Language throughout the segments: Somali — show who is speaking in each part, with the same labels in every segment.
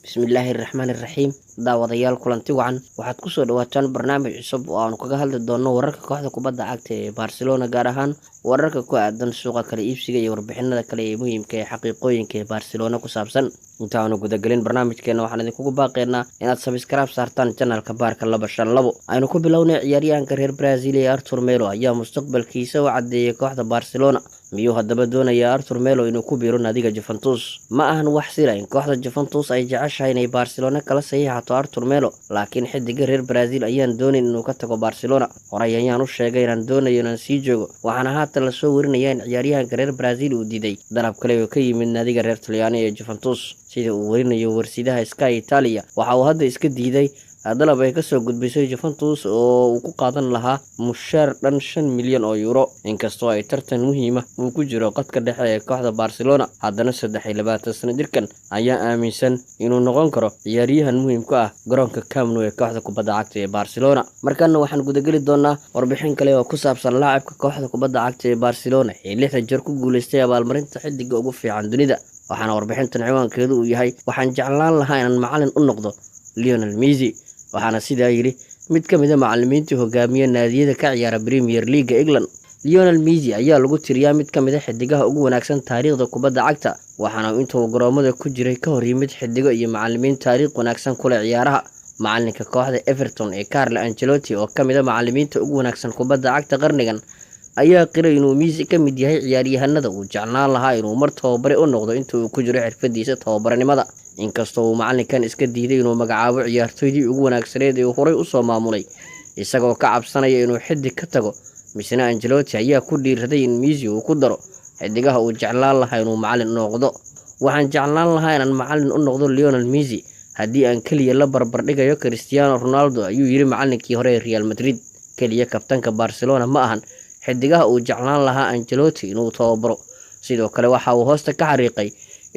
Speaker 1: Bismillahirrahmanirrahiim. Daawadayaal kulanti wacan waxaad ku soo dhawaataan barnaamij cusub oo aanu kaga hadli doono wararka kooxda kubadda cagta ee Barcelona gaar ahaan wararka ku aadan suuqa kala iibsiga iyo warbixinada kale ee muhiimka ah ee xaqiiqooyinka ee Barcelona ku saabsan. Intaanu gudagelin barnaamijkeena waxaan idinkugu baaqaynaa inaad subscribe saartaan channelka Barka 252. Aynu ku bilownay ciyaaryahanka reer Brazil ee Arthur Melo ayaa mustaqbalkiisa u cadeeyay kooxda Barcelona. miyuu haddaba doonayaa Arthur Melo inuu ku biiro naadiga Juventus? Ma ahan wax sir ah in kooxda Juventus ay jeceshahay inay Barcelona kala saxiixato Arthur Melo, laakiin xidiga reer Brazil ayaan doonayn inuu ka tago Barcelona. Horay ayaan u sheegay inaan doonayo inaan sii joogo, waxaana haatan la soo warinayaa in ciyaaryahanka reer Brazil uu diiday dalab kale oo ka yimid naadiga reer Talyaani ee Juventus. Sida uu warinayo warsidaha Sky Italia, waxa uu hadda iska diiday dalab ay ka soo gudbisay Juventus oo uu ku qaadan lahaa mushaar dhan 5 milyan oo euro. Inkastoo ay tartan muhiim ah uu ku jiro qadka dhexe ee kooxda Barcelona, haddana 23 sano jirkan ayaa aaminsan inuu noqon karo ciyaaryahan muhiim ka ah garoonka Camp Nou ee kooxda kubadda cagta ee Barcelona. Markaana waxaan gudageli doonaa warbixin kale oo ku saabsan laacibka kooxda kubadda cagta ee Barcelona ee 6 jeer ku guuleystay abaalmarinta xidiga ugu fiican dunida. waxaana warbixintan ciwaankeedu uu yahay waxaan jeclaan lahaa inaan macallin u noqdo Lionel Messi. waxaana sidaa yiri mid ka mid ah macallimiintii hogaamiye naadiyada ka ciyaara Premier League England. Lionel Messi ayaa lagu tiriyaa mid ka mid ah xidigaha ugu wanaagsan taariikhda kubadda cagta, waxaana intuu garoomada ku jiray ka hor yimid xidigo iyo macallimiin taariikh wanaagsan kule ciyaaraha. Macallinka kooxda Everton ee Carlo Ancelotti oo ka mid ah macallimiinta ugu wanaagsan kubadda cagta qarnigan ayaa qiray inuu Messi ka mid yahay ciyaaryahanada uu jeclaan lahaa inuu mar tababare u noqdo inta uu ku jiro xirfadiisa tababaranimada. Inkastoo uu macallinkan iska diiday inuu magacaabo ciyaartoydii ugu wanaagsaneed ee horay u soo maamulay isagoo ka cabsanaya inuu xidig ka tago, misna Ancelotti ayaa ku dhiiraday in Messi uu ku daro xidigaha uu jeclaan lahaa inuu macallin u noqdo. waxaan jeclaan lahaa inaan macallin u noqdo Lionel Messi haddii aan kaliya la barbar dhigayo Cristiano Ronaldo, ayuu yiri macallinkii hore ee Real Madrid. kaliya kabtanka Barcelona ma ahan xidigaha uu jeclaan lahaa Ancelotti inuu tababaro. sidoo kale waxa uu hoosta ka xariiqay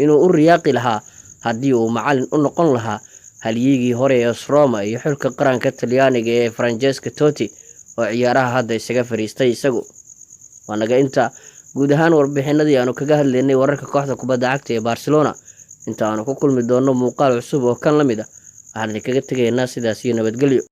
Speaker 1: inuu u riyaaqi lahaa haddii uu macallin u noqon lahaa halyigii hore ee Roma iyo xulka qaranka Talyaaniga ee Francesco Totti oo ciyaaraha hadda isaga fariistay isagu. waanaga inta guud ahaan warbixinadii aanu kaga hadlaynay wararka kooxda kubadda cagta ee Barcelona. inta aanu ku kulmi doono muuqaal cusub oo kan la mid ah, waxaan idinkaga tegaynaa sidaas iyo nabadgelyo.